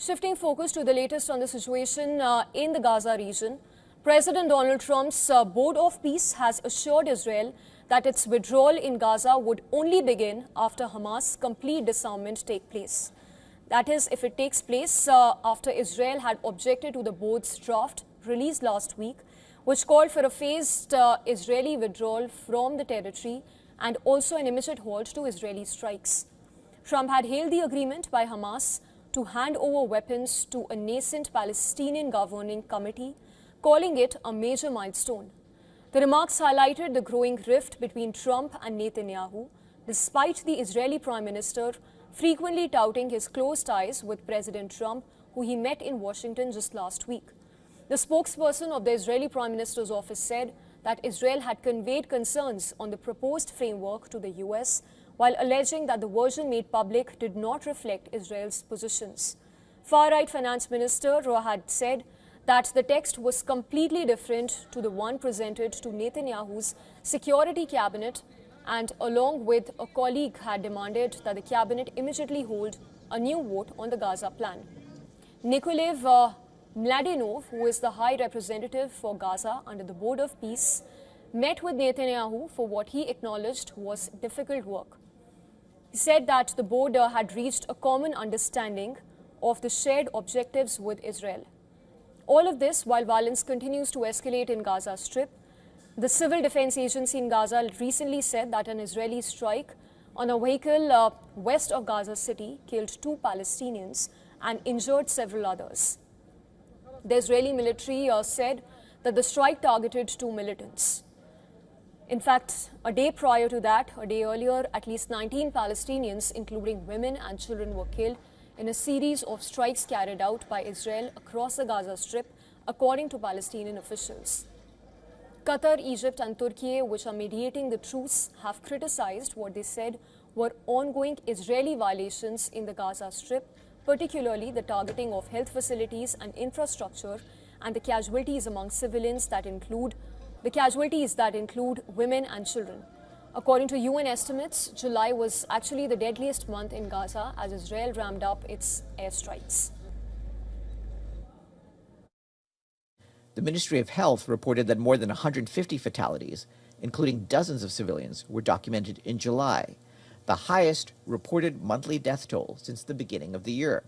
Shifting focus to the latest on the situation in the Gaza region, President Donald Trump's Board of Peace has assured Israel that its withdrawal in Gaza would only begin after Hamas' complete disarmament take place. That is, if it takes place after Israel had objected to the board's draft released last week, which called for a phased Israeli withdrawal from the territory and also an immediate halt to Israeli strikes. Trump had hailed the agreement by Hamas to hand over weapons to a nascent Palestinian governing committee, calling it a major milestone. The remarks highlighted the growing rift between Trump and Netanyahu, despite the Israeli Prime Minister frequently touting his close ties with President Trump, who he met in Washington just last week. The spokesperson of the Israeli Prime Minister's office said that Israel had conveyed concerns on the proposed framework to the US, while alleging that the version made public did not reflect Israel's positions. Far-right Finance Minister had said that the text was completely different to the one presented to Netanyahu's security cabinet, and along with a colleague had demanded that the cabinet immediately hold a new vote on the Gaza plan. Nikolay Mladenov, who is the High Representative for Gaza under the Board of Peace, met with Netanyahu for what he acknowledged was difficult work. He said that the board had reached a common understanding of the shared objectives with Israel. All of this while violence continues to escalate in Gaza Strip. The Civil Defense Agency in Gaza recently said that an Israeli strike on a vehicle west of Gaza City killed 2 Palestinians and injured several others. The Israeli military said that the strike targeted 2 militants. In fact, a day prior to that, a day earlier, at least 19 Palestinians, including women and children, were killed in a series of strikes carried out by Israel across the Gaza Strip, according to Palestinian officials. Qatar, Egypt and Turkiye, which are mediating the truce, have criticized what they said were ongoing Israeli violations in the Gaza Strip, particularly the targeting of health facilities and infrastructure and the casualties among civilians that include women and children. According to UN estimates, July was actually the deadliest month in Gaza as Israel ramped up its airstrikes. The Ministry of Health reported that more than 150 fatalities, including dozens of civilians, were documented in July, the highest reported monthly death toll since the beginning of the year.